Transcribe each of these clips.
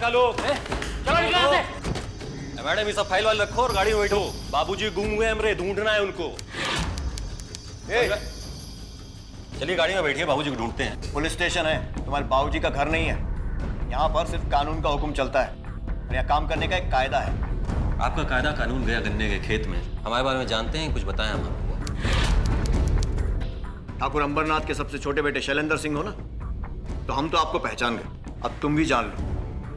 लड़का लोग। चलो निकलो यहाँ से। मैडम ये सब फाइल वाल रखो और गाड़ी में बैठो। बाबूजी गुम हुए हमरे, ढूंढना है उनको। चलिए गाड़ी में बैठिए, बाबूजी को ढूंढते हैं। पुलिस स्टेशन है, तुम्हारे बाबूजी का घर नहीं है। यहाँ पर सिर्फ कानून का हुक्म चलता है और यहाँ काम करने का एक कायदा है। आपका कायदा कानून गया गन्ने के खेत में। हमारे बारे में जानते हैं, कुछ बताएं हम आपको। ठाकुर अंबरनाथ के सबसे छोटे बेटे शैलेंद्र सिंह हो ना, तो हम तो आपको पहचान गए। अब तुम भी जान लो।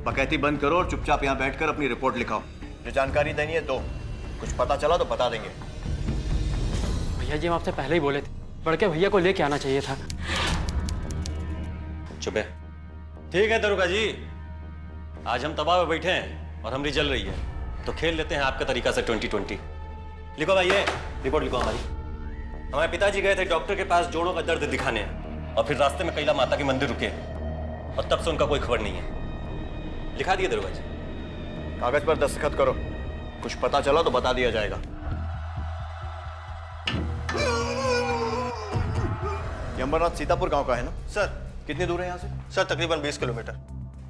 बकैती बंद करो और चुपचाप यहाँ बैठकर अपनी रिपोर्ट लिखाओ। जो जानकारी देनी है दो, कुछ पता चला तो बता देंगे। भैया जी हम आपसे पहले ही बोले थे, बड़के भैया को लेके आना चाहिए था। चुप है। ठीक है दरोगा जी, आज हम तबाह में बैठे हैं और हमरी जल रही है, तो खेल लेते हैं आपका तरीका से 2020। लिखो भाई, ये रिपोर्ट लिखो हमारी। हमारे पिताजी गए थे डॉक्टर के पास जोड़ों का दर्द दिखाने, और फिर रास्ते में कैला माता के मंदिर रुके, और तब से उनका कोई खबर नहीं है। लिखा दिए दरोगा जी। कागज पर दस्तखत करो, कुछ पता चला तो बता दिया जाएगा। ये अंबरनाथ सीतापुर गांव का है ना सर? कितनी दूर है यहाँ से? सर तकरीबन 20 किलोमीटर।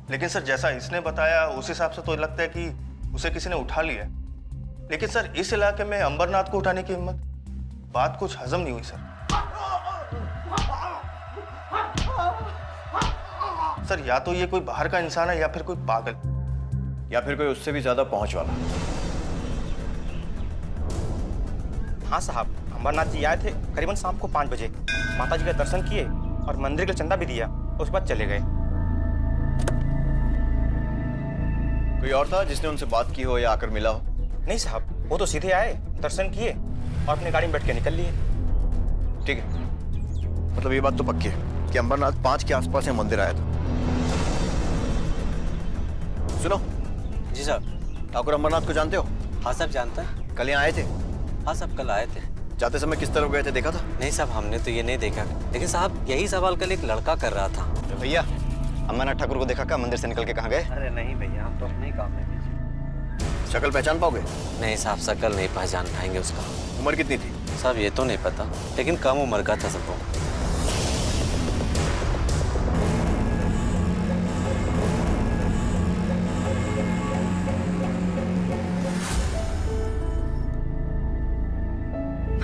लेकिन सर जैसा इसने बताया उस हिसाब से तो लगता है कि उसे किसी ने उठा लिया। लेकिन सर इस इलाके में अंबरनाथ को उठाने की हिम्मत, बात कुछ हजम नहीं हुई सर। या तो ये कोई बाहर का इंसान है या फिर कोई पागल, या फिर कोई उससे भी ज्यादा पहुंच वाला। हाँ साहब, अंबरनाथ जी आए थे करीबन शाम को 5 बजे। माता जी का दर्शन किए और मंदिर का चंदा भी दिया, उसके बाद चले गए। कोई और था जिसने उनसे बात की हो या आकर मिला हो? नहीं साहब, वो तो सीधे आए, दर्शन किए और अपनी गाड़ी में बैठ के निकल लिए। ठीक है, मतलब ये बात तो पक्की है कि अंबरनाथ 5 के आसपास में मंदिर आया था। सुनो जी साहब। ठाकुर अंबरनाथ को जानते हो? हाँ साहब जानता है। कल यहाँ आए थे? हाँ साहब कल आए थे। जाते समय किस तरफ गए थे, देखा था? नहीं साहब हमने तो ये नहीं देखा, लेकिन साहब यही सवाल कल एक लड़का कर रहा था। भैया अंबरनाथ ठाकुर को देखा क्या? मंदिर से निकल के कहाँ गए? अरे नहीं भैया, हम तो अपने ही काम में बिजी। शक्ल पहचान पाओगे? नहीं साहब शक्ल नहीं पहचान पाएंगे उसका। उम्र कितनी थी? साहब ये तो नहीं पता, लेकिन कम उम्र का था सबको।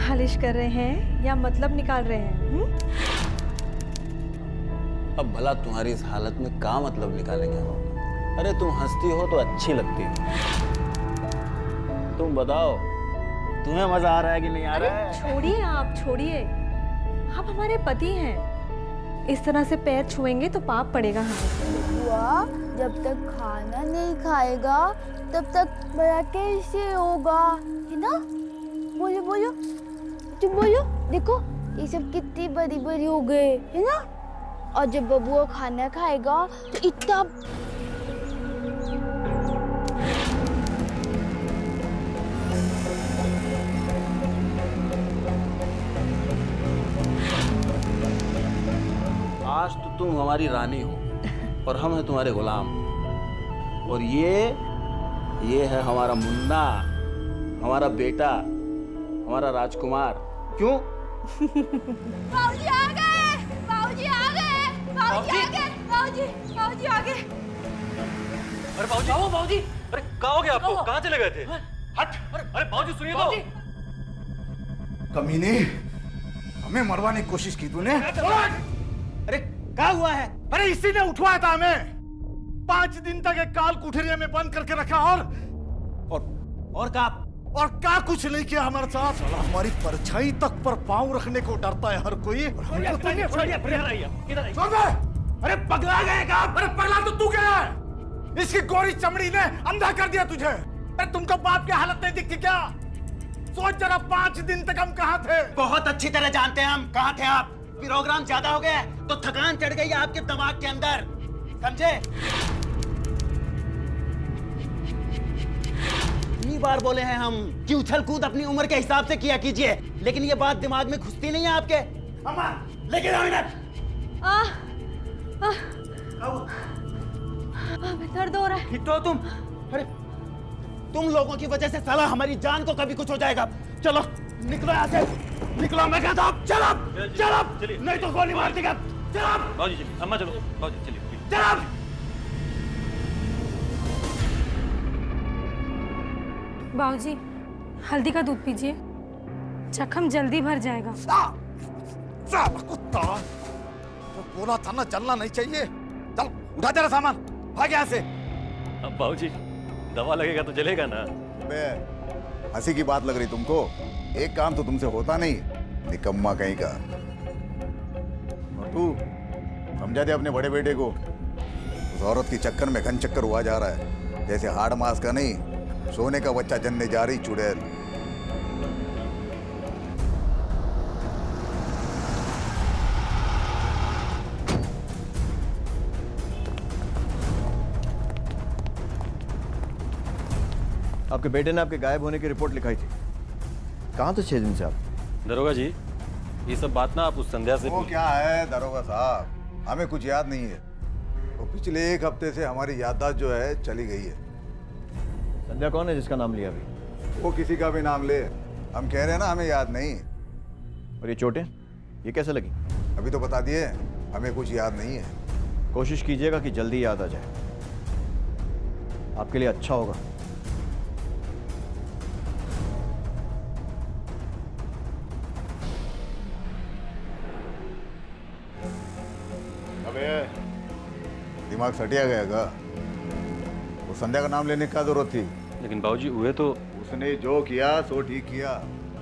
मालिश कर रहे हैं या मतलब निकाल रहे हैं? अब भला तुम्हारी इस हालत में क्या मतलब निकालेंगे हम? अरे तुम हंसती हो तो अच्छी लगती हो। तुम बताओ, तुम्हें मजा आ रहा है कि नहीं आ रहा है? छोड़िए आप, छोड़िए। आप हमारे पति हैं, इस तरह से पैर छुएंगे तो पाप पड़ेगा हमें। बुआ जब तक खाना नहीं खाएगा तब तक बड़ा कैसे होगा, है ना? बोलो बोलो, तुम बोलो। देखो ये सब कितनी बड़ी बड़ी हो गए, है ना? और जब बबुआ खाना खाएगा तो इतना। आज तो तुम हमारी रानी हो और हम हैं तुम्हारे गुलाम। और ये है हमारा मुन्ना, हमारा बेटा, हमारा राजकुमार। क्यों? बाबूजी आ गए, बाबूजी आ गए, बाबूजी आ गए, बाबूजी, बाबूजी आ गए। अरे बाबूजी, आओ बाबूजी। अरे कहाँ हो गया आपको? कहाँ चले गए थे? हट! अरे बाबूजी सुनिए तो। कमीने, हमें मरवाने की कोशिश की तूने? अरे क्या हुआ है? अरे इसी ने उठवाया था हमें। 5 दिन तक एक काल कुठरिया में बंद करके रखा और क्या कुछ नहीं किया हमारे साथ। साला हमारी परछाई तक पर पांव रखने को डरता है हर कोई। छोड़िए। अरे पगला गए क्या? अरे पगला तो तू गया है। इसकी गोरी चमड़ी ने अंधा कर दिया तुझे। अरे तुमको बाप की हालत नहीं दिखती क्या? सोच जरा 5 दिन तक हम कहाँ थे? बहुत अच्छी तरह जानते हैं हम कहाँ थे आप। प्रोग्राम ज्यादा हो गया तो थकान चढ़ गई आपके दिमाग के अंदर, समझे? इतनी बार बोले हैं हम कि उछल कूद अपनी उम्र के हिसाब से किया कीजिए, लेकिन ये बात दिमाग में घुसती नहीं है आपके। अम्मा लेके जाओ इन्हें। दर्द हो रहा है। ठीक तो तुम? अरे तुम लोगों की वजह से साला हमारी जान को कभी कुछ हो जाएगा। चलो निकलो यहाँ से, निकलो। मैं कहता हूँ चलो चलो, नहीं तो गोली मार देगा। चलो बाबूजी चलिए, अम्मा चलो, बाबूजी चलिए। चलो। बाबूजी, हल्दी का दूध पीजिए, जख्म जल्दी भर जाएगा। साला कुत्ता, तो बोला था ना चलना नहीं चाहिए। चल उठा तेरा सामान, भाग यहाँ से। अब बाबूजी दवा लगेगा तो जलेगा ना। बे, हंसी की बात लग रही तुमको? एक काम तो तुमसे होता नहीं, निकम्मा कहीं का। और तू समझा दे अपने बड़े बेटे को, उस औरत की चक्कर में घन चक्कर हुआ जा रहा है, जैसे हाड़ मास का नहीं, सोने का बच्चा जन्ने जा रही चुड़ैल। आपके बेटे ने आपके गायब होने की रिपोर्ट लिखाई थी, कहाँ थे 6 दिन से आप? दरोगा जी, ये सब बात ना आप उस संध्या से वो क्या है दरोगा साहब, हमें कुछ याद नहीं है। वो पिछले 1 हफ्ते से हमारी याददाश्त जो है चली गई है। संध्या कौन है जिसका नाम लिया अभी? वो किसी का भी नाम ले, हम कह रहे हैं ना हमें याद नहीं। और ये चोटें ये कैसे लगी? अभी तो बता दिए, हमें कुछ याद नहीं है। कोशिश कीजिएगा कि जल्दी याद आ जाए, आपके लिए अच्छा होगा। अबे दिमाग सटिया गया का? वो संध्या का नाम लेने की क्या जरूरत थी? लेकिन बाबूजी हुए तो उसने जो किया सो ठीक किया।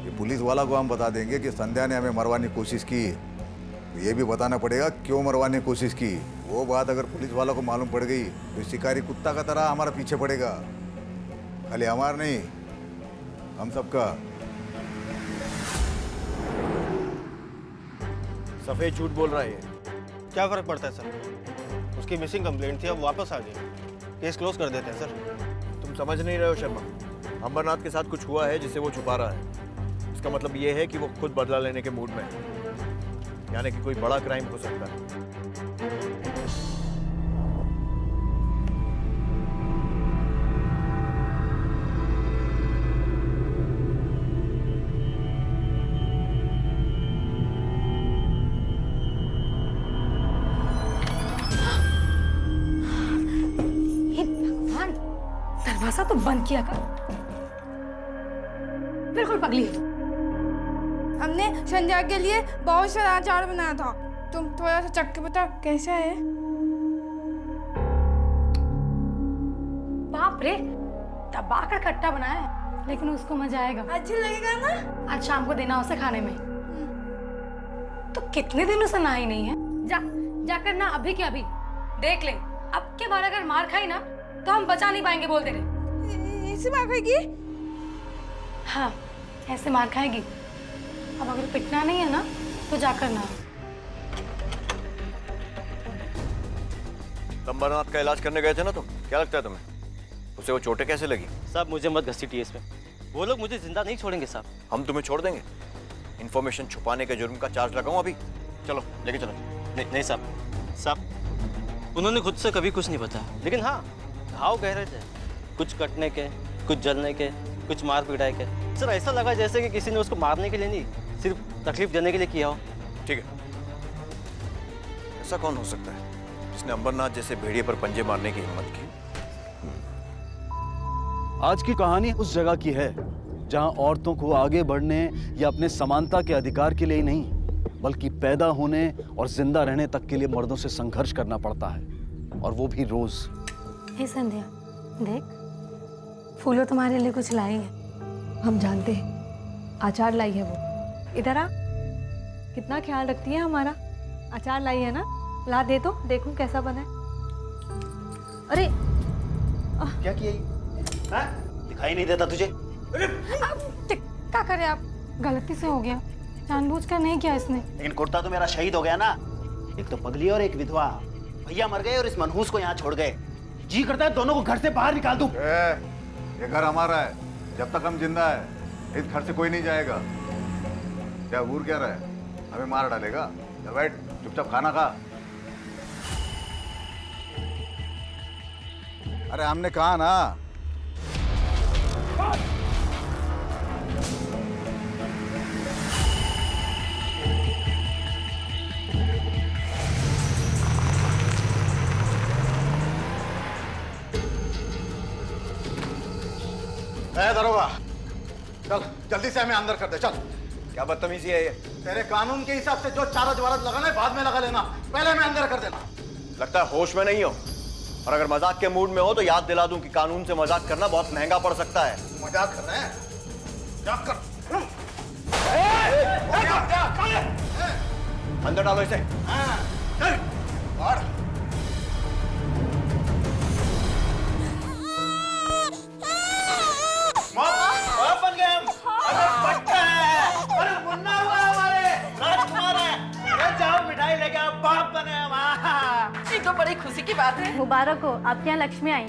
ये पुलिस वाला को हम बता देंगे कि संध्या ने हमें मरवाने की कोशिश की, तो ये भी बताना पड़ेगा क्यों मरवाने की कोशिश की। वो बात अगर पुलिस वालों को मालूम पड़ गई तो शिकारी कुत्ता का तरह हमारा पीछे पड़ेगा, खाली हमारा नहीं, हम सबका। सफेद झूठ बोल रहा है। क्या फर्क पड़ता है सर? उसकी मिसिंग कंप्लेंट थी, अब वापस आ गई, केस क्लोज कर देते हैं सर। तुम समझ नहीं रहे हो शर्मा, अंबरनाथ के साथ कुछ हुआ है जिसे वो छुपा रहा है। इसका मतलब ये है कि वो खुद बदला लेने के मूड में है, यानी कि कोई बड़ा क्राइम हो सकता है। दरवाजा तो बंद किया कर, बिल्कुल पगली है तू। हमने संध्या के लिए बहुत सारा अचार बनाया था, तुम थोड़ा सा चख के बताओ कैसा है? बाप रे, दबा कर खट्टा बनाया है, लेकिन उसको मजा आएगा। अच्छा लगेगा ना? आज शाम को देना उसे खाने में। तो कितने दिनों से नहाई नहीं है, जा जाकर ना अभी के अभी देख ले। अब के बार अगर मार खाई ना तो हम बचा नहीं पाएंगे, बोल दे रहे। ऐसे मार खाएगी? हाँ, ऐसे मार खाएगी। अब अगर पिटना नहीं है ना तो जाकर ना। अंबरनाथ का इलाज करने गए थे ना तुम, क्या लगता है तुम्हें उसे वो चोटें कैसे लगी? साहब मुझे मत घसीटिए इसमें, वो लोग मुझे जिंदा नहीं छोड़ेंगे साहब। हम तुम्हें छोड़ देंगे? इन्फॉर्मेशन छुपाने के जुर्म का चार्ज लगाऊं अभी? चलो लेके चलो। नहीं साहब, उन्होंने खुद से कभी कुछ नहीं बताया, लेकिन हाँ घाव गहरे थे, कुछ कटने के, कुछ जलने के, कुछ मार पिटाई के। सर ऐसा लगा जैसे कि किसी ने उसको मारने के लिए नहीं, सिर्फ तकलीफ देने के लिए किया हो। ठीक है, ऐसा कौन हो सकता है जिसने अंबरनाथ जैसे भेड़िए पर पंजे मारने की हिम्मत की? आज की कहानी उस जगह की है जहां औरतों को आगे बढ़ने या अपने समानता के अधिकार के लिए ही नहीं, बल्कि पैदा होने और जिंदा रहने तक के लिए मर्दों से संघर्ष करना पड़ता है, और वो भी रोज। हे संध्या, देख फूलो तुम्हारे लिए कुछ लाई है। हम जानते हैं, अचार लाई है वो। इधर आ, कितना ख्याल रखती है हमारा। अचार लाई है ना, ला दे तो देखूं कैसा बना है। अरे क्या किया ये? दिखाई नहीं देता तुझे? क्या करे आप, गलती से हो गया, जानबूझकर नहीं किया इसने। लेकिन कुर्ता तो मेरा शहीद हो गया ना। एक तो पगली और एक विधवा, भैया मर गए और इस मनहूस को यहाँ छोड़ गए। जी करता है दोनों को घर से बाहर निकाल दूं। ये घर हमारा है, जब तक हम जिंदा है इस घर से कोई नहीं जाएगा। क्या घूर क्या रहा है, हमें मार डालेगा? चल बैठ, चुपचाप खाना खा। अरे हमने कहा ना। दरोगा, चल जल्दी से हमें अंदर कर दे, चल। क्या बदतमीजी है ये? तेरे कानून के हिसाब से जो चार्ज वारज लगाना है बाद में लगा लेना, पहले हमें अंदर कर देना। लगता है होश में नहीं हो, और अगर मजाक के मूड में हो तो याद दिला दूं कि कानून से मजाक करना बहुत महंगा पड़ सकता है। मजाक कर रहे हैं? मजाक कर। अंदर डालो इसे। चल, बाहर। बाप बन गए हम। अरे बच्चा है, अरे मुन्ना हुआ हमारे, राजकुमार है। अरे जाओ मिठाई लेके आओ, बाप बने हम। ये तो बड़ी खुशी की बात है। मुबारक हो, आपके यहाँ लक्ष्मी आई है।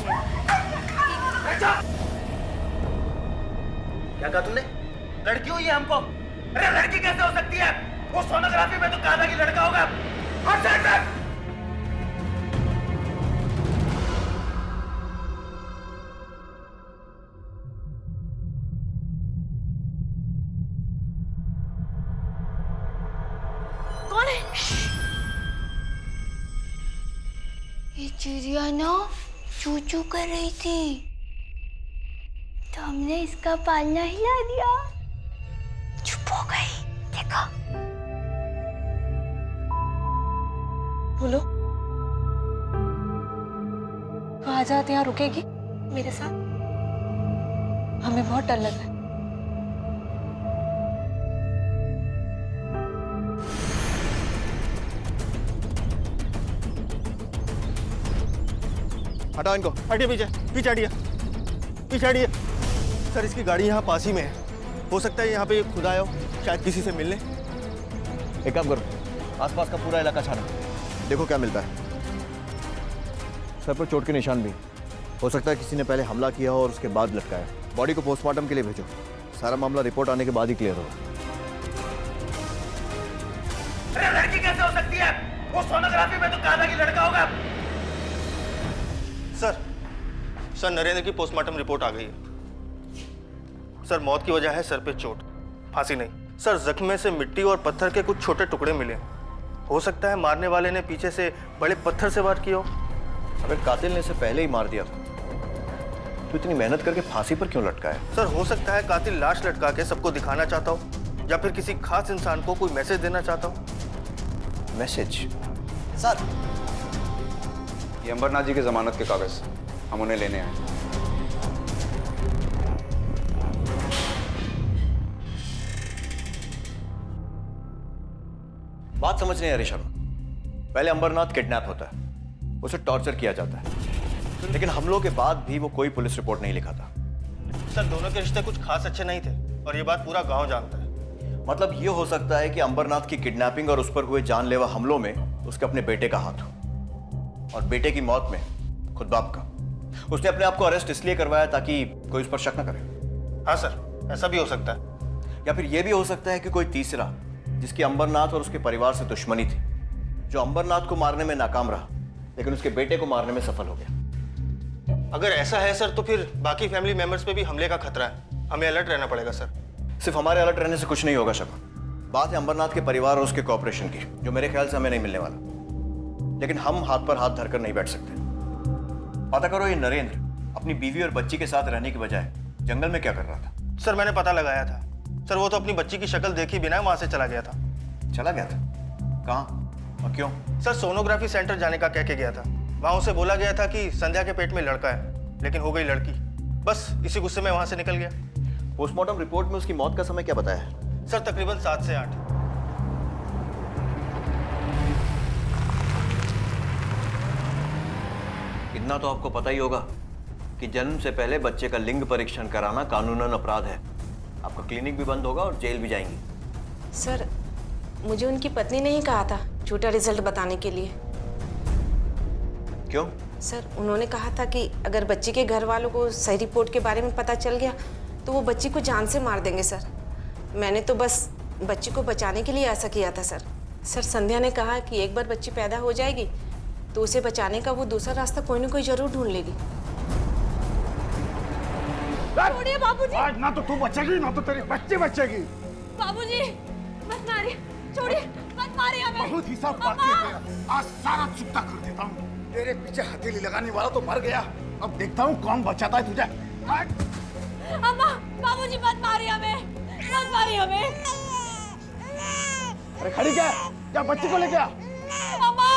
क्या कहा तुमने? लड़की हुई है हमको? अरे लड़की कैसे हो सकती है? वो सोनोग्राफी में तो कहा था कि लड़का होगा। हट साइड में। कौन है? ये चिड़िया ना चू चू कर रही थी, तो हमने इसका पालना हिला दिया, चुप हो गई। देखो, बोलो, तो आ जाते यहाँ रुकेगी मेरे साथ? हमें बहुत डर लग रहा है। हटाओ इनको, हटिए पीछे, पीछे हटिए, पीछे हटिए। सर इसकी गाड़ी यहाँ पास ही में है, हो सकता है यहाँ पे खुद आया हो, शायद किसी से मिलने। एक काम करो, आसपास का पूरा इलाका छानो, देखो क्या मिलता है। सर पर चोट के निशान भी, हो सकता है किसी ने पहले हमला किया हो और उसके बाद लटकाया। बॉडी को पोस्टमार्टम के लिए भेजो, सारा मामला रिपोर्ट आने के बाद ही क्लियर होगा। अरे लड़की कैसे हो सकती है? वो सोनोग्राफी में तो कहा था कि लड़का होगा। सर नरेंद्र की पोस्टमार्टम रिपोर्ट आ गई है। सर मौत की वजह है सर पे चोट, फांसी नहीं। सर जख्म में से मिट्टी और पत्थर के कुछ छोटे टुकड़े मिले, हो सकता है मारने वाले ने पीछे से बड़े पत्थर से वार किया हो। अगर कातिल ने इसे पहले ही मार दिया तो इतनी मेहनत करके फांसी पर क्यों लटकाया? सर हो सकता है कातिल लाश लटका के सबको दिखाना चाहता हो, या फिर किसी खास इंसान को कोई मैसेज देना चाहता हो। मैसेज? सर, ये अंबरनाथ जी के जमानत के कागज, हम उन्हें लेने आए। बात समझ नहीं आ रही शर्मा। पहले अंबरनाथ किडनैप होता है, उसे टॉर्चर किया जाता है, लेकिन हमलों के बाद भी वो कोई पुलिस रिपोर्ट नहीं लिखाता। सर दोनों के रिश्ते कुछ खास अच्छे नहीं थे, और ये बात पूरा गांव जानता है। मतलब ये हो सकता है कि अंबरनाथ की किडनैपिंग और उस पर हुए जानलेवा हमलों में उसके अपने बेटे का हाथ हो, और बेटे की मौत में खुद बाप का। उसने अपने आप को अरेस्ट इसलिए करवाया ताकि कोई उस पर शक न करे। हाँ सर, ऐसा भी हो सकता है। या फिर यह भी हो सकता है कि कोई तीसरा, जिसकी अंबरनाथ और उसके परिवार से दुश्मनी थी, जो अंबरनाथ को मारने में नाकाम रहा लेकिन उसके बेटे को मारने में सफल हो गया। अगर ऐसा है सर, तो फिर बाकी फैमिली मेंबर्स पे भी हमले का खतरा है, हमें अलर्ट रहना पड़ेगा सर। सिर्फ हमारे अलर्ट रहने से कुछ नहीं होगा शर्मा। बात है अंबरनाथ के परिवार और उसके कॉर्पोरेशन की, जो मेरे ख्याल से हमें नहीं मिलने वाला। लेकिन हम हाथ पर हाथ धरकर नहीं बैठ सकते। पता करो ये नरेंद्र अपनी बीवी और बच्ची के साथ रहने की बजाय जंगल में क्या कर रहा था? सर मैंने पता लगाया था सर, वो तो अपनी बच्ची की शक्ल देखे बिना वहां से चला गया था। चला गया था? कहाँ और क्यों? सर सोनोग्राफी सेंटर जाने का कह के गया था। वहां उसे बोला गया था कि संध्या के पेट में लड़का है, लेकिन हो गई लड़की। बस इसी गुस्से में वहां से निकल गया। पोस्टमार्टम रिपोर्ट में उसकी मौत का समय क्या बताया है? सर तकरीबन 7 से 8। इतना तो आपको पता ही होगा कि जन्म से पहले बच्चे का लिंग परीक्षण कराना कानूनन अपराध है। आपका क्लिनिक भी बंद होगा और जेल भी जाएंगी। सर मुझे उनकी पत्नी ने ही कहा था झूठा रिजल्ट बताने के लिए। क्यों? सर उन्होंने कहा था कि अगर बच्ची के घर वालों को सही रिपोर्ट के बारे में पता चल गया तो वो बच्ची को जान से मार देंगे सर। मैंने तो बस बच्ची को बचाने के लिए ऐसा किया था सर। सर संध्या ने कहा कि एक बार बच्ची पैदा हो जाएगी तो उसे बचाने का वो दूसरा रास्ता कोई ना कोई जरूर ढूंढ लेगी। छोड़िए बाबूजी। आज ना तो तू बचेगी ना तो तेरी बच्ची बचेगी। बाबूजी मत मारिए, छोड़िए, मत मारिए हमें। बहुत हिसाब बाकी है तेरा। आज सारा चुकता कर देता हूँ। तेरे पीछे हथेली लगाने वाला तो मर गया, अब देखता हूँ कौन बचाता है तुझे। अम्मा, बाबूजी मत मारिए हमें। मत मारिए हमें। अरे खड़ी क्या क्या बच्ची को लेके आ। अम्मा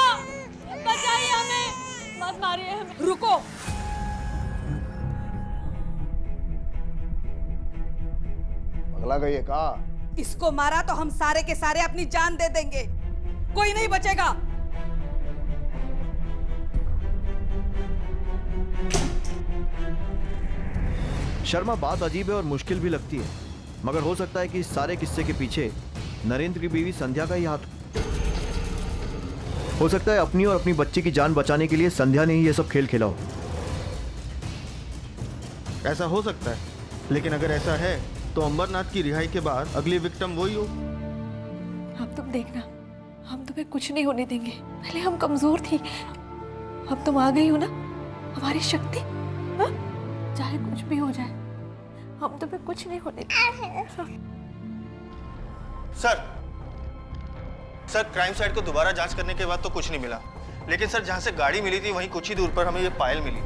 बचाइए हमें, मत मारिए हमें। रुको, पगला गई है का? इसको मारा तो हम सारे के सारे अपनी जान दे देंगे, कोई नहीं बचेगा। शर्मा, बात अजीब है और मुश्किल भी लगती है, मगर हो सकता है कि इस सारे किस्से के पीछे नरेंद्र की बीवी संध्या का ही हाथ हो सकता है। अपनी और अपनी बच्ची की जान बचाने के लिए संध्या ने ही ये सब खेल खेला हो। ऐसा हो सकता है, लेकिन अगर ऐसा है तो अंबरनाथ की रिहाई के बाद अगली विक्टिम वही हो। अब तुम देखना, हम तुम्हें कुछ नहीं होने देंगे। पहले हम कमजोर थी, अब तुम आ गई हो ना, हमारी शक्ति। हाँ? चाहे कुछ भी हो जाए, हम तुम्हें कुछ नहीं होने देंगे। सर क्राइम साइट को दोबारा जांच करने के बाद तो कुछ नहीं मिला, लेकिन सर जहां से गाड़ी मिली थी वहीं कुछ ही दूर पर हमें ये पायल मिली।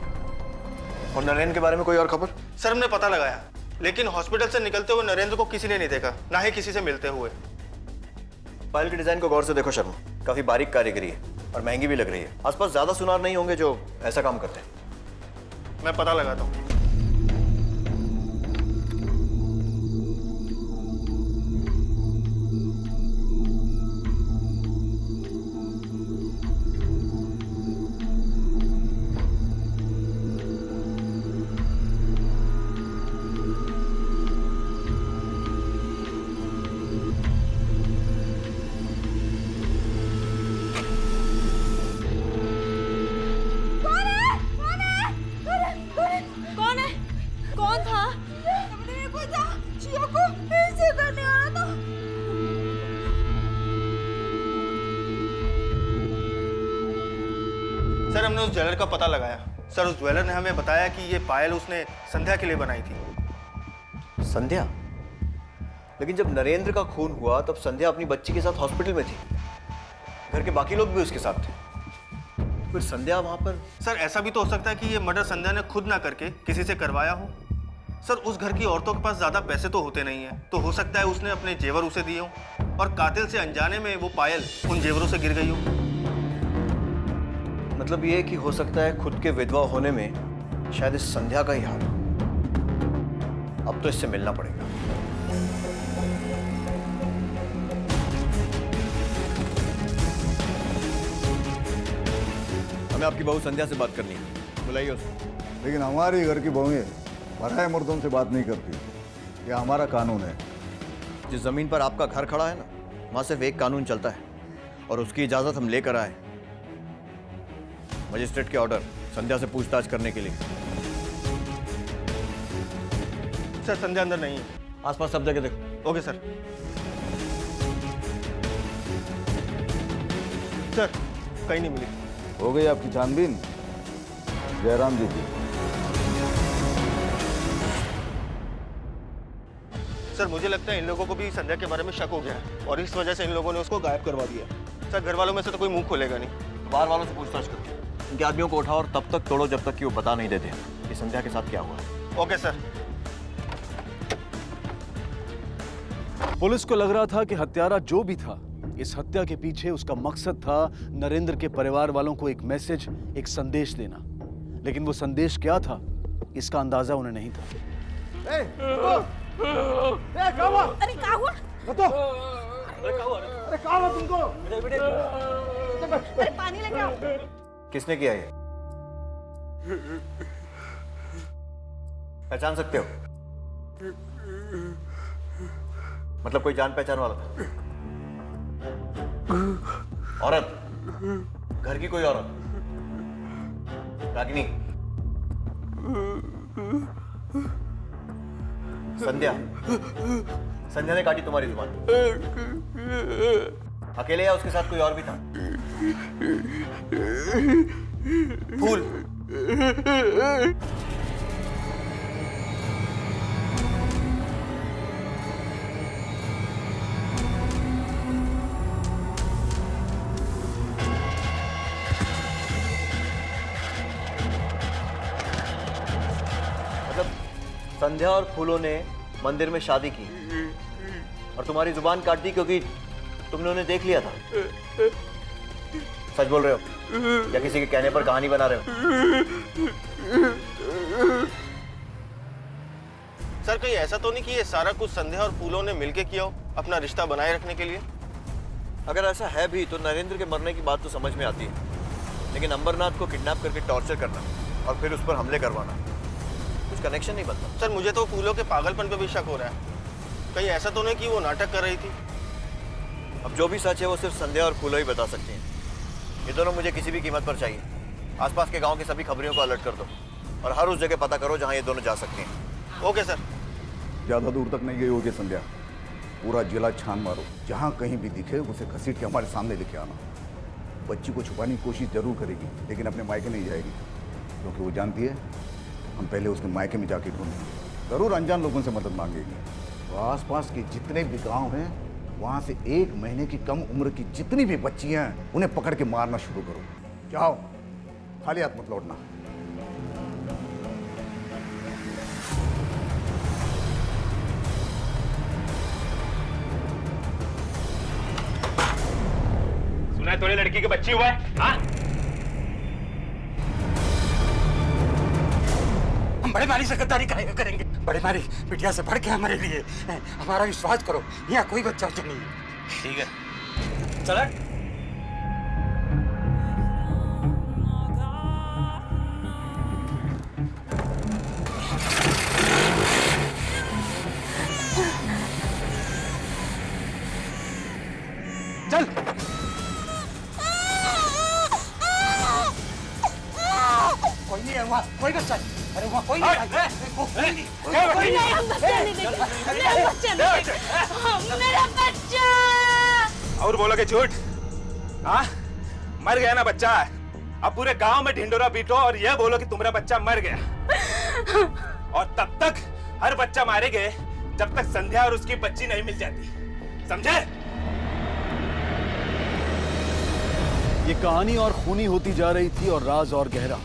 और नरेंद्र के बारे में कोई और खबर? सर हमने पता लगाया, लेकिन हॉस्पिटल से निकलते हुए नरेंद्र को किसी ने नहीं देखा, ना ही किसी से मिलते हुए। पायल के डिजाइन को गौर से देखो शर्मा, काफी बारीक कारीगरी है और महंगी भी लग रही है। आसपास ज्यादा सुनार नहीं होंगे जो ऐसा काम करते हैं। मैं पता लगाता हूँ। सर हमने उस ज्वेलर का पता लगाया। सर उस ज्वेलर ने हमें बताया कि ये पायल उसने संध्या के लिए बनाई थी। संध्या? लेकिन जब नरेंद्र का खून हुआ तब संध्या अपनी बच्ची के साथ हॉस्पिटल में थी, घर के बाकी लोग भी उसके साथ थे, फिर संध्या वहां पर? सर ऐसा भी तो हो सकता है कि ये मर्डर संध्या ने खुद ना करके किसी से करवाया हो। सर उस घर की औरतों के पास ज्यादा पैसे तो होते नहीं है, तो हो सकता है उसने अपने जेवर उसे दिए हो और कातिल से अनजाने में वो पायल उन जेवरों से गिर गई हो। मतलब ये कि हो सकता है खुद के विधवा होने में शायद इस संध्या का ही हाथ हो। अब तो इससे मिलना पड़ेगा। हमें आपकी बहू संध्या से बात करनी है, बुलाइए उसको। लेकिन हमारी घर की बहुएं पराये मर्दों से बात नहीं करती, यह हमारा कानून है। जिस जमीन पर आपका घर खड़ा है ना, वहां सिर्फ एक कानून चलता है और उसकी इजाजत हम लेकर आए मजिस्ट्रेट के ऑर्डर संध्या से पूछताछ करने के लिए। सर संध्या अंदर नहीं है। आसपास सब जगह देखो। Okay sir. सर कहीं नहीं मिली। हो गई आपकी छानबीन जयराम जी की? सर मुझे लगता है इन लोगों को भी संध्या के बारे में शक हो गया है और इस वजह से इन लोगों ने उसको गायब करवा दिया। सर घर वालों में से तो कोई मुंह खोलेगा नहीं। बाहर वालों से पूछताछ करो, इनके आदमियों को उठाओ और तब तक तोड़ो जब तक कि वो बता नहीं देते कि संध्या के साथ क्या हुआ है। Okay sir. पुलिस को लग रहा था कि हत्यारा जो भी था, इस हत्या के पीछे उसका मकसद था नरेंद्र के परिवार वालों को एक मैसेज, एक संदेश देना। लेकिन वो संदेश क्या था, इसका अंदाजा उन्हें नहीं था। क्या हुआ? अरे क्या हुआ? बताओ। अरे क्या हुआ तुमको? अरे पानी लेके आओ। किसने किया ये? पहचान सकते हो? मतलब कोई जान पहचान वाला था? औरत? घर की कोई औरत? रागिनी? संध्या? संध्या ने काटी तुम्हारी जुबान? अकेले या उसके साथ कोई और भी था? फूल? मतलब संध्या और फूलों ने मंदिर में शादी की और तुम्हारी जुबान काट दी क्योंकि तुमने उन्हें देख लिया था। सच बोल रहे हो या किसी के कहने पर कहानी बना रहे हो? सर कहीं ऐसा तो नहीं कि ये सारा कुछ संध्या और फूलों ने मिलके किया हो अपना रिश्ता बनाए रखने के लिए? अगर ऐसा है भी तो नरेंद्र के मरने की बात तो समझ में आती है, लेकिन अंबरनाथ को किडनैप करके टॉर्चर करना और फिर उस पर हमले करवाना, कुछ कनेक्शन नहीं बनता। सर मुझे तो फूलों के पागलपन पे भी शक हो रहा है। कहीं ऐसा तो नहीं कि वो नाटक कर रही थी? अब जो भी सच है वो सिर्फ संध्या और फूलो ही बता सकते हैं। ये दोनों मुझे किसी भी कीमत पर चाहिए। आसपास के गांव की सभी खबरियों को अलर्ट कर दो और हर उस जगह पता करो जहां ये दोनों जा सकते हैं। Okay sir. ज्यादा दूर तक नहीं गई होगी संध्या, पूरा जिला छान मारो, जहां कहीं भी दिखे उसे घसीट के हमारे सामने लेके आना। बच्ची को छुपाने की कोशिश जरूर करेगी, लेकिन अपने मायके नहीं जाएगी, क्योंकि वो जानती है हम पहले उसके मायके में जाके ढूंढेंगे। जरूर अनजान लोगों से मदद मांगेगी। तो आसपास के जितने भी गांव हैं वहां से 1 महीने की कम उम्र की जितनी भी बच्चियां हैं उन्हें पकड़ के मारना शुरू करो। जाओ, खाली हाथ मत लौटना। सुना है तोरे लड़की के बच्ची हुआ है? हाँ? हम बड़े मारी से गद्दारी काहे करेंगे? बड़े मारी बिटिया से बढ़ के हमारे लिए। हमारा विश्वास करो, यहाँ कोई बच्चा उच्चा नहीं है। ठीक है चला। चल। कोई नहीं है वहाँ, कोई बच्चा नहीं। अरे वहाँ कोई नहीं है। कोई नहीं, हम बच्चा नहीं देंगे। हम बच्चा नहीं देंगे। मेरा बच्चा। और बोलोगे झूठ? हाँ, मर गया ना बच्चा। अब पूरे गांव में ढिंडोरा पीटो और यह बोलो कि तुम्हारा बच्चा मर गया। और तब तक हर बच्चा मारे गए जब तक संध्या और उसकी बच्ची नहीं मिल जाती, समझे? ये कहानी और खूनी होती जा रही थी और राज और गहरा।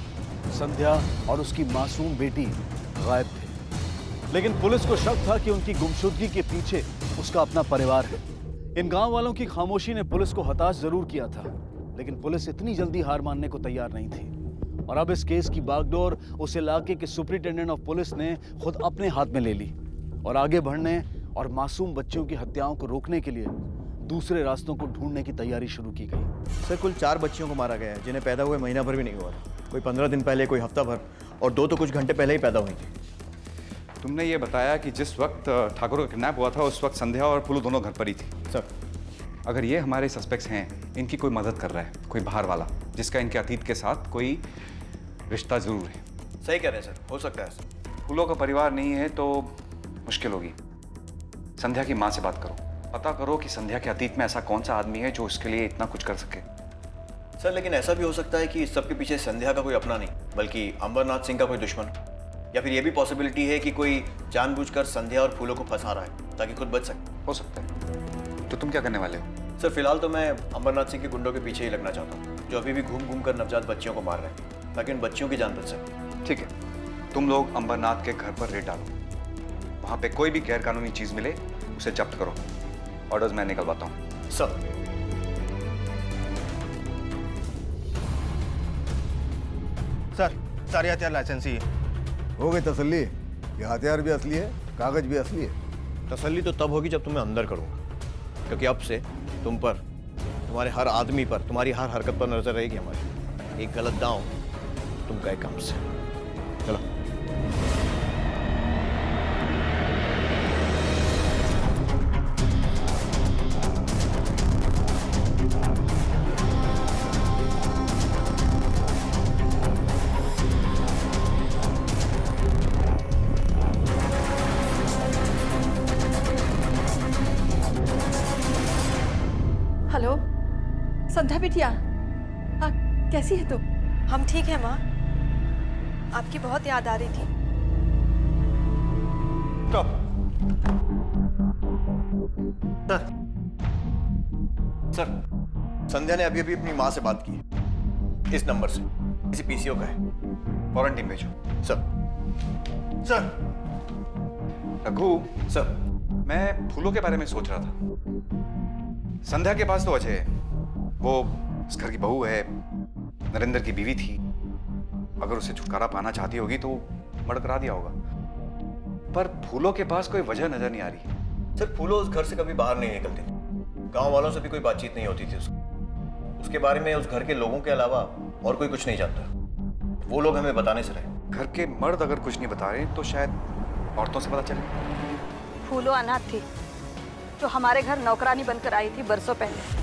संध्या और उसकी मासूम बेटी गायब थे, लेकिन पुलिस को शक था कि उनकी गुमशुदगी के पीछे उसका अपना परिवार है। इन गांव वालों की खामोशी ने पुलिस को हताश जरूर किया था, लेकिन पुलिस इतनी जल्दी हार मानने को तैयार नहीं थी। और अब इस केस की बागडोर उस इलाके के सुपरिटेंडेंट ऑफ पुलिस ने खुद अपने हाथ में ले ली और आगे बढ़ने और मासूम बच्चों की हत्याओं को रोकने के लिए दूसरे रास्तों को ढूंढने की तैयारी शुरू की गई। सर कुल 4 बच्चियों को मारा गया है जिन्हें पैदा हुए महीना भर भी नहीं हुआ था। कोई 15 दिन पहले, कोई हफ्ता भर, और 2 तो कुछ घंटे पहले ही पैदा हुई थी। तुमने ये बताया कि जिस वक्त ठाकुर का किडनैप हुआ था उस वक्त संध्या और फूलू दोनों घर पर ही थी। सर अगर ये हमारे सस्पेक्ट्स हैं, इनकी कोई मदद कर रहा है, कोई बाहर वाला जिसका इनके अतीत के साथ कोई रिश्ता जरूर है। सही कह रहे हैं सर, हो सकता है सर। फूलों का परिवार नहीं है तो मुश्किल होगी। संध्या की माँ से बात करो, पता करो कि संध्या के अतीत में ऐसा कौन सा आदमी है जो उसके लिए इतना कुछ कर सके। सर लेकिन ऐसा भी हो सकता है कि इस सब के पीछे संध्या का कोई अपना नहीं बल्कि अंबरनाथ सिंह का कोई दुश्मन, या फिर ये भी पॉसिबिलिटी है कि कोई जानबूझकर संध्या और फूलों को फंसा रहा है ताकि खुद बच सके। हो सकता है। तो तुम क्या करने वाले हो? सर फिलहाल तो मैं अंबरनाथ सिंह के गुंडों के पीछे ही लगना चाहता हूँ, जो अभी भी घूम घूम कर नवजात बच्चियों को मार रहे हैं, ताकि उन बच्चियों की जान बच सके। ठीक है, तुम लोग अंबरनाथ के घर पर रेड डालो। वहाँ पे कोई भी गैर कानूनी चीज मिले उसे जब्त करो। ऑर्डर्स मैं निकलवाता हूँ। सर सर सारे हथियार लाइसेंसी है। हो गई तसल्ली? ये हथियार भी असली है, कागज भी असली है। तसल्ली तो तब होगी जब तुम्हें अंदर करूँगा, क्योंकि अब से तुम पर, तुम्हारे हर आदमी पर, तुम्हारी हर हरकत पर नजर रहेगी हमारी। एक गलत दांव तुम गए काम से। चलो। हेलो संध्या बिटिया, हाँ कैसी है तुम? हम ठीक है माँ, आपकी बहुत याद आ रही थी। सर संध्या ने अभी अभी अपनी माँ से बात की, इस नंबर से, किसी पीसीओ का है। फौरन टीम भेजो। सर। सर रघु, सर, मैं फूलों के बारे में सोच रहा था। संध्या के पास तो अजय है, वो इस घर की बहू है, नरेंद्र की बीवी थी। अगर उसे छुटकारा पाना चाहती होगी तो मर्डर करा दिया होगा। पर फूलों के पास कोई वजह नजर नहीं आ रही। सर, फूलो उस घर से कभी बाहर नहीं निकलती थी। गांव वालों से भी कोई बातचीत नहीं होती थी उसके बारे में। उस घर के लोगों के अलावा और कोई कुछ नहीं जानता। वो लोग हमें बताने से रहे। घर के मर्द अगर कुछ नहीं बता रहे तो शायद औरतों से पता चले। फूलो अनाथ थी जो हमारे घर नौकरानी बनकर आई थी बरसों पहले।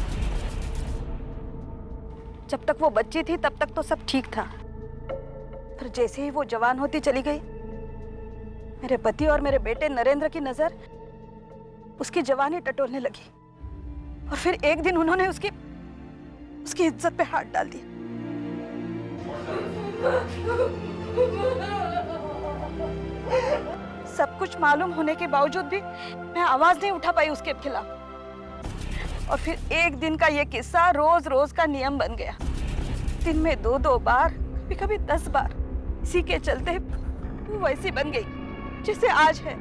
जब तक वो बच्ची थी तब तक तो सब ठीक था, पर जैसे ही वो जवान होती चली गई, मेरे पति और मेरे बेटे नरेंद्र की नजर उसकी जवानी टटोलने लगी और फिर एक दिन उन्होंने उसकी इज्जत पे हाथ डाल दिया। सब कुछ मालूम होने के बावजूद भी मैं आवाज नहीं उठा पाई उसके खिलाफ। और फिर एक दिन का ये किस्सा रोज रोज का नियम बन गया। दिन में 2-2 बार, कभी कभी 10 बार। इसी के चलते वो वैसी बन गई जैसे आज है।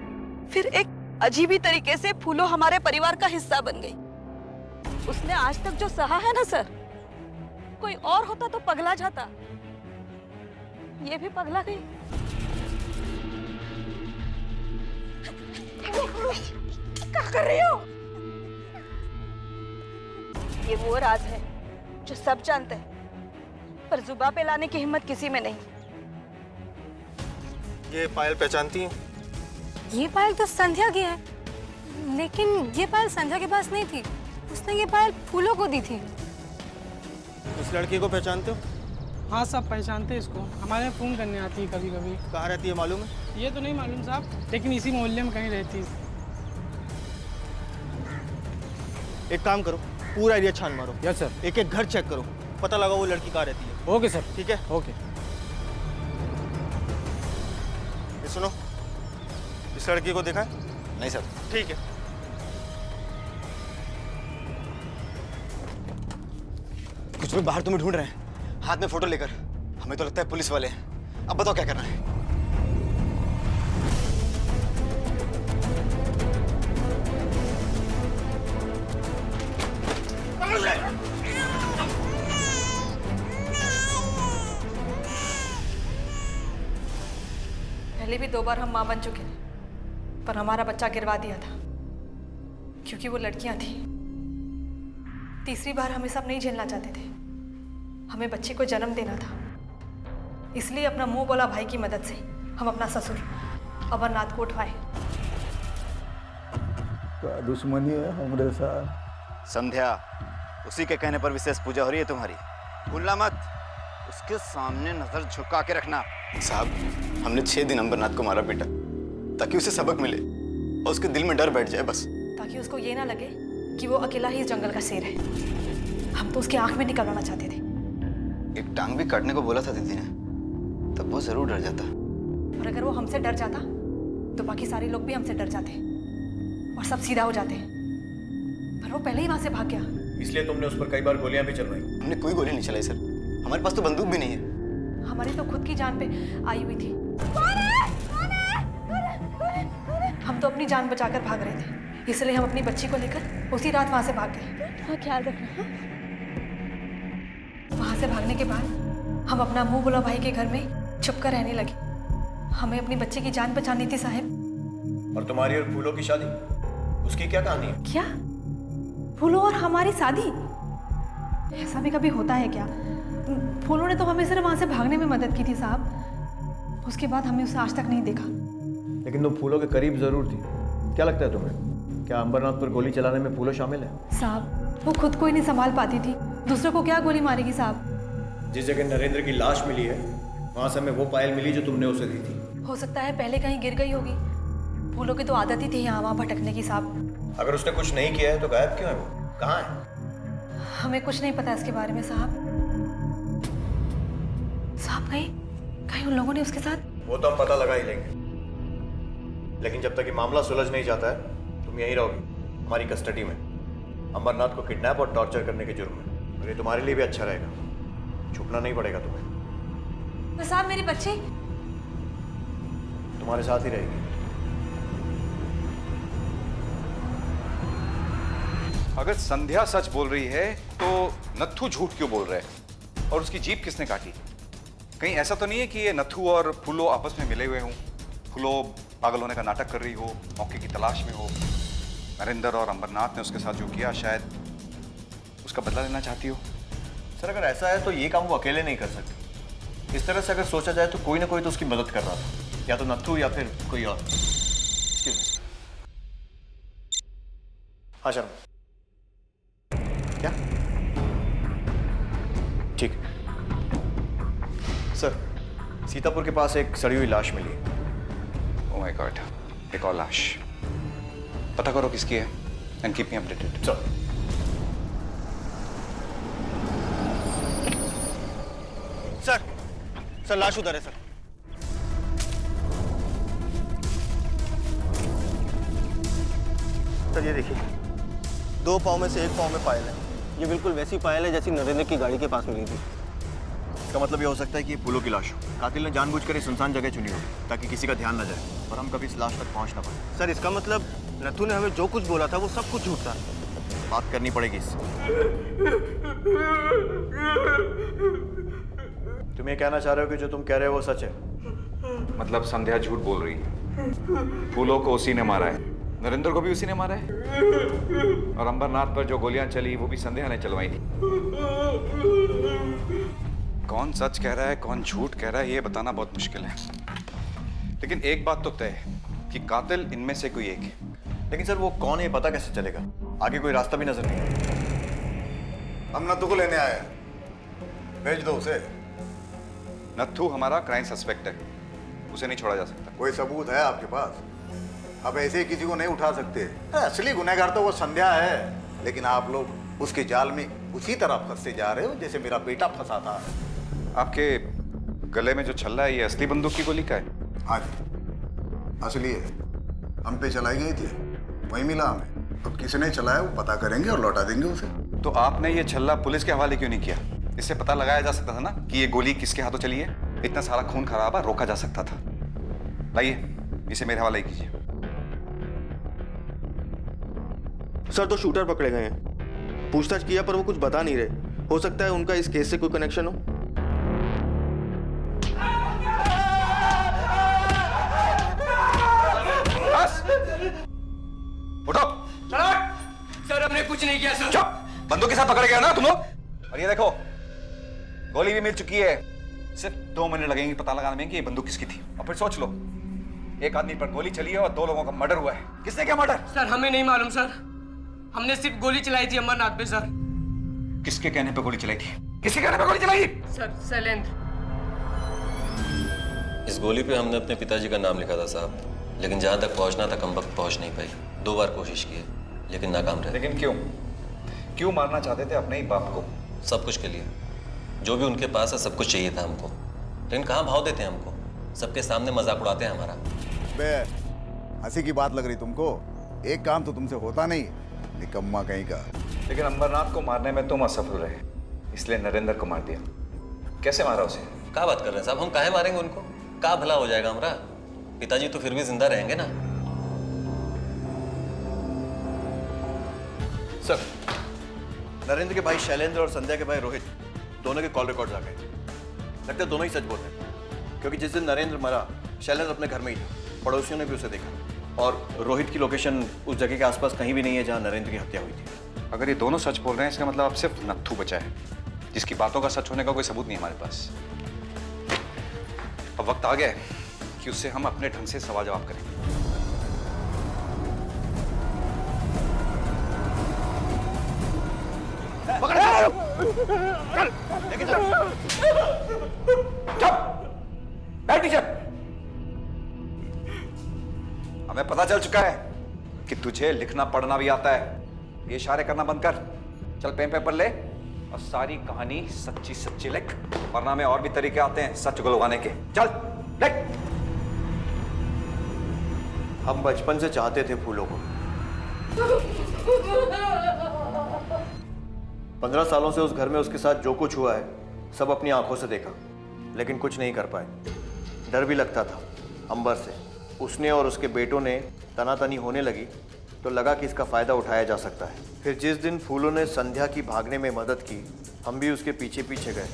फिर एक अजीबी तरीके से फूलो हमारे परिवार का हिस्सा बन गई। उसने आज तक जो सहा है ना सर, कोई और होता तो पगला जाता, ये भी पगला गई। क्या कर रही हो? ये वो राज है जो सब जानते हैं, पर जुबान पे लाने की हिम्मत किसी में नहीं। ये पायल पहचानती हैं? ये पायल तो संध्या की है, लेकिन ये पायल संध्या के पास नहीं थी। उसने ये पायल फूलों को दी थी। उस लड़की को पहचानते हो? हाँ सब पहचानते हैं इसको, हमारे फ़ोन करने आती है कभी कभी। कहाँ रहती है मालूम है? ये तो नहीं मालूम साहब, लेकिन इसी मोहल्ले में कहीं रहती है। एक काम करो, पूरा एरिया छान मारो। Yes sir. एक एक घर चेक करो, पता लगा वो लड़की कहाँ रहती है। Okay sir. ठीक है? ओके। ये सुनो, इस लड़की को देखा है? नहीं सर। ठीक है। कुछ लोग बाहर तुम्हें ढूंढ रहे हैं, हाथ में फोटो लेकर। हमें तो लगता है पुलिस वाले हैं। अब बताओ क्या करना है? पहले भी 2 बार हम मां बन चुके थे, पर हमारा बच्चा गिरवा दिया था क्योंकि वो लड़कियां थी। तीसरी बार हम ये सब नहीं झेलना चाहते थे। हमें बच्चे को जन्म देना था, इसलिए अपना मुंह बोला भाई की मदद से हम अपना ससुर अमरनाथ को उठवाए। क्या दुश्मनी है हमारे साथ? संध्या, उसी के कहने पर विशेष पूजा हो रही है तुम्हारी। भूलना मत, उसके सामने नजर झुका के रखना। साहब, हमने 6 दिन अमरनाथ को मारा बेटा, ताकि उसे सबक मिले और उसके दिल में डर बैठ जाए बस। ताकि उसको ये ना लगे कि वो अकेला ही इस जंगल का शेर है। हम तो उसकी आंख में निकलवाना चाहते थे। एक टांग भी काटने को बोला था दीदी ने, तब वो जरूर डर जाता। और अगर वो हमसे डर जाता तो बाकी सारे लोग भी हमसे डर जाते और सब सीधा हो जाते। पर वो पहले ही वहां से भाग गया। इसलिए तुमने उस पर कई बार गोलियां भी चलवाई। हमने कोई गोली नहीं चलाई सर, हमारे पास तो बंदूक भी नहीं है। हमारी तो खुद की जान पे आई हुई थी। हम तो अपनी जान बचाकर भाग रहे थे, इसलिए हम अपनी बच्ची को लेकर उसी रात वहां से भाग गए। हाँ, ख्याल रखना। वहां से भागने के बाद हम अपना मुंह बुला भाई के घर में छुपकर रहने लगे। हमें अपनी बच्ची की जान बचानी थी साहब। और तुम्हारी और फूलों की शादी, उसकी क्या कहानी है? क्या? फूलों और हमारी शादी? ऐसा भी कभी होता है क्या? फूलों ने तो हमें सिर्फ वहां से भागने में मदद की थी साहब, उसके बाद हमने उसे आज तक नहीं देखा। लेकिन तुम फूलों के करीब जरूर थी। क्या लगता है तुम्हें, क्या अमरनाथ पर गोली चलाने में फूलों शामिल है? साहब, वो खुद को ही नहीं संभाल पाती थी, दूसरों को क्या गोली मारेगी साहब? जिस जगह नरेंद्र की लाश मिली है, वहां से हमें वो पायल मिली जो तुमने उसे दी थी। हो सकता है पहले कहीं गिर गई होगी। फूलों की तो आदत ही थी यहाँ वहाँ भटकने की साहब। अगर उसने कुछ नहीं किया है तो गायब क्यों है वो? कहाँ है? हमें कुछ नहीं पता इसके बारे में साहब। साहब, कहीं उन लोगों ने उसके साथ? वो तो हम पता लगा ही लेंगे, लेकिन जब तक ये मामला सुलझ नहीं जाता है तुम यहीं रहोगी हमारी कस्टडी में, अमरनाथ को किडनैप और टॉर्चर करने के जुर्म में। और ये तुम्हारे लिए भी अच्छा रहेगा, छुपना नहीं पड़ेगा तुम्हें। साहब, मेरी बच्ची तुम्हारे साथ ही रहेगी। अगर संध्या सच बोल रही है तो नत्थू झूठ क्यों बोल रहा है? और उसकी जीप किसने काटी? कहीं ऐसा तो नहीं है कि ये नत्थू और फूलो आपस में मिले हुए हों? फूलो पागल होने का नाटक कर रही हो, मौके की तलाश में हो। नरेंद्र और अंबरनाथ ने उसके साथ जो किया शायद उसका बदला लेना चाहती हो। सर अगर ऐसा है तो ये काम वो अकेले नहीं कर सकती। इस तरह से अगर सोचा जाए तो कोई ना कोई तो उसकी मदद कर रहा था, या तो नत्थू या फिर कोई और। हाँ शर्मा, क्या? ठीक। सर, सीतापुर के पास एक सड़ी हुई लाश मिली है। ओह माय गॉड, एक और लाश। पता करो किसकी है and keep me updated. Sir. Sir लाश उधर है सर। सर ये देखिए, 2 पाँव में से 1 पाँव में पायल है। ये बिल्कुल वैसी पायल है जैसी नरेंद्र की गाड़ी के पास मिली थी। इसका मतलब ये हो सकता है कि ये फूलों की लाश हो। कातिल ने जानबूझकर सुनसान जगह चुनी हो ताकि किसी का ध्यान न जाए और हम कभी इस लाश तक पहुंच ना पाए। सर इसका मतलब नत्थू ने हमें जो कुछ बोला था वो सब कुछ झूठ था। बात करनी पड़ेगी इससे। तुम ये कहना चाह रहे हो कि जो तुम कह रहे हो वो सच है? मतलब संध्या झूठ बोल रही है। फूलों को उसी ने मारा है, नरेंद्र को भी उसी ने मारा है, और अंबरनाथ पर जो गोलियां चली वो भी संध्या ने चलवाई थी। कौन सच कह रहा है कौन झूठ कह रहा है ये बताना बहुत मुश्किल है, लेकिन एक बात तो तय है कि कातिल इनमें से कोई एक है। लेकिन सर वो कौन है पता कैसे चलेगा? आगे कोई रास्ता भी नजर नहीं आता। हम नत्थू को लेने आए हैं, भेज दो उसे। नत्थू हमारा क्राइम सस्पेक्ट है, उसे नहीं छोड़ा जा सकता। कोई सबूत है आपके पास? अब ऐसे ही किसी को नहीं उठा सकते। असली गुनहगार तो वो संध्या है, लेकिन आप लोग उसके जाल में उसी तरह फंसते जा रहे हो जैसे मेरा बेटा फंसा था। आपके गले में जो छल्ला है ये असली बंदूक की गोली का है? हाँ जी, असली है। हम पे चलाई गई थी, वही मिला हमें। अब किसने चलाया वो पता करेंगे और लौटा देंगे उसे। तो आपने ये छल्ला पुलिस के हवाले क्यों नहीं किया? इससे पता लगाया जा सकता था ना कि ये गोली किसके हाथों चली है। इतना सारा खून खराबा रोका जा सकता था। लाइए इसे मेरे हवाले कीजिए। सर तो शूटर पकड़े गए हैं, पूछताछ किया पर वो कुछ बता नहीं रहे। हो सकता है उनका इस केस से कोई कनेक्शन हो। उठो। सर हमने कुछ नहीं किया सर। चुप, बंदूक के साथ पकड़े गए ना तुम लोग। और ये देखो गोली भी मिल चुकी है। सिर्फ 2 मिनट लगेंगे पता लगाने में कि ये बंदूक किसकी थी। और फिर सोच लो, एक आदमी पर गोली चली है और 2 लोगों का मर्डर हुआ है। किसने किया मर्डर? सर हमें नहीं मालूम सर, हमने सिर्फ गोली चलाई थी अमरनाथ पे सर। किसके कहने पे गोली चलाई थी? किसके कहने पे गोली चलाई थी? सर शैलेंद्र। इस गोली पे हमने अपने पिताजी का नाम लिखा था साहब, लेकिन जहां तक पहुंचना था कम वक्त पहुंच नहीं पाई। 2 बार कोशिश की लेकिन नाकाम रहे। लेकिन क्यों? क्यों मारना चाहते थे अपने ही बाप को? सब कुछ के लिए, जो भी उनके पास है सब कुछ चाहिए था हमको, लेकिन कहाँ भाव देते हैं हमको। सबके सामने मजाक उड़ाते हैं हमारा। बे, हंसी की बात लग रही तुमको? एक काम तो तुमसे होता नहीं, निकम्मा कहीं का। लेकिन अंबरनाथ को मारने में तुम असफल रहे, इसलिए नरेंद्र को मार दिया। कैसे मारा उसे? क्या बात कर रहे हैं साहब, हम काहे मारेंगे उनको? क्या भला हो जाएगा हमारा? पिताजी तो फिर भी जिंदा रहेंगे ना। सर, नरेंद्र के भाई शैलेंद्र और संध्या के भाई रोहित दोनों के कॉल रिकॉर्ड्स आ गए। लगता है दोनों ही सच बोल रहे हैं, क्योंकि जिस दिन नरेंद्र मरा शैलेंद्र अपने घर में ही था। पड़ोसियों ने भी उसे देखा, और रोहित की लोकेशन उस जगह के आसपास कहीं भी नहीं है जहां नरेंद्र की हत्या हुई थी। अगर ये दोनों सच बोल रहे हैं इसका मतलब अब सिर्फ नत्थू बचा है, जिसकी बातों का सच होने का कोई सबूत नहीं हमारे पास। अब वक्त आ गया है कि उससे हम अपने ढंग से सवाल जवाब करें। हमें पता चल चुका है कि तुझे लिखना पढ़ना भी आता है। ये इशारे करना बंद कर, चल पेन पेपर ले और सारी कहानी सच्ची सच्ची लिख, वरना में और भी तरीके आते हैं सच गुलवाने के। चल लिख। हम बचपन से चाहते थे फूलों को। 15 सालों से उस घर में उसके साथ जो कुछ हुआ है सब अपनी आंखों से देखा, लेकिन कुछ नहीं कर पाए। डर भी लगता था अंबर से। उसने और उसके बेटों ने तनातनी होने लगी तो लगा कि इसका फ़ायदा उठाया जा सकता है। फिर जिस दिन फूलों ने संध्या की भागने में मदद की, हम भी उसके पीछे पीछे गए।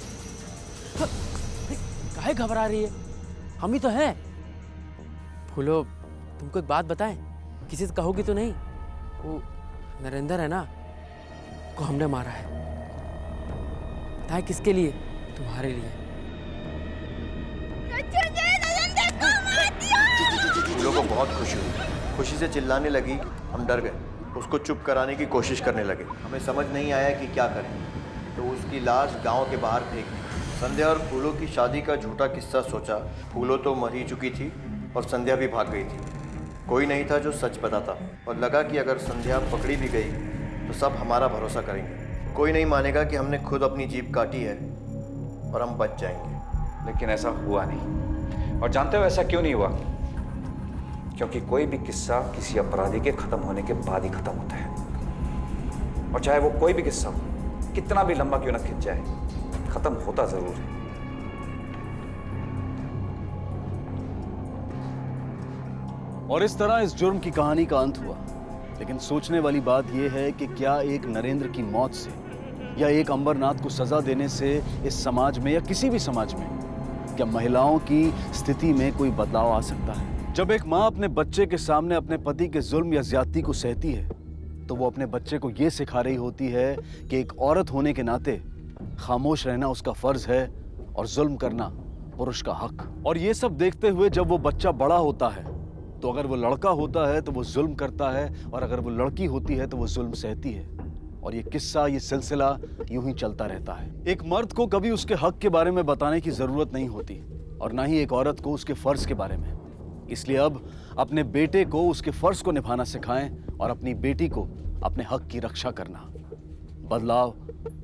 काहे घबरा रही है? हम ही तो हैं। फूलो, तुमको एक बात बताएं, किसी से कहोगी तो नहीं? वो नरेंद्र है ना, को हमने मारा है। बताए किसके लिए? तुम्हारे लिए। फूलों को बहुत खुशी हुई, खुशी से चिल्लाने लगी। हम डर गए, उसको चुप कराने की कोशिश करने लगे। हमें समझ नहीं आया कि क्या करें, तो उसकी लाश गांव के बाहर फेंक दी। संध्या और फूलों की शादी का झूठा किस्सा सोचा। फूलों तो मर ही चुकी थी और संध्या भी भाग गई थी। कोई नहीं था जो सच बताता, और लगा कि अगर संध्या पकड़ी भी गई तो सब हमारा भरोसा करेंगे। कोई नहीं मानेगा कि हमने खुद अपनी जीभ काटी है और हम बच जाएंगे। लेकिन ऐसा हुआ नहीं। और जानते हो ऐसा क्यों नहीं हुआ? क्योंकि कोई भी किस्सा किसी अपराधी के खत्म होने के बाद ही खत्म होता है। और चाहे वो कोई भी किस्सा हो, कितना भी लंबा क्यों ना खिंच जाए, खत्म होता जरूर है। और इस तरह इस जुर्म की कहानी का अंत हुआ। लेकिन सोचने वाली बात यह है कि क्या एक नरेंद्र की मौत से या एक अंबरनाथ को सजा देने से इस समाज में या किसी भी समाज में क्या महिलाओं की स्थिति में कोई बदलाव आ सकता है? जब एक माँ अपने बच्चे के सामने अपने पति के जुल्म या ज्यादती को सहती है, तो वो अपने बच्चे को ये सिखा रही होती है कि एक औरत होने के नाते खामोश रहना उसका फर्ज है और जुल्म करना पुरुष का हक। और ये सब देखते हुए जब वो बच्चा बड़ा होता है, तो अगर वो लड़का होता है तो वो जुल्म करता है, और अगर वो लड़की होती है तो वो जुल्म सहती है। और ये किस्सा, ये सिलसिला यूं ही चलता रहता है। एक मर्द को कभी उसके हक के बारे में बताने की जरूरत नहीं होती, और ना ही एक औरत को उसके फर्ज के बारे में। इसलिए अब अपने बेटे को उसके फर्ज को निभाना सिखाएं और अपनी बेटी को अपने हक की रक्षा करना। बदलाव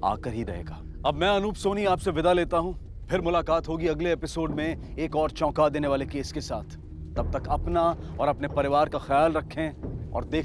आकर ही रहेगा। अब मैं अनूप सोनी आपसे विदा लेता हूं। फिर मुलाकात होगी अगले एपिसोड में एक और चौंका देने वाले केस के साथ। तब तक अपना और अपने परिवार का ख्याल रखें और देखते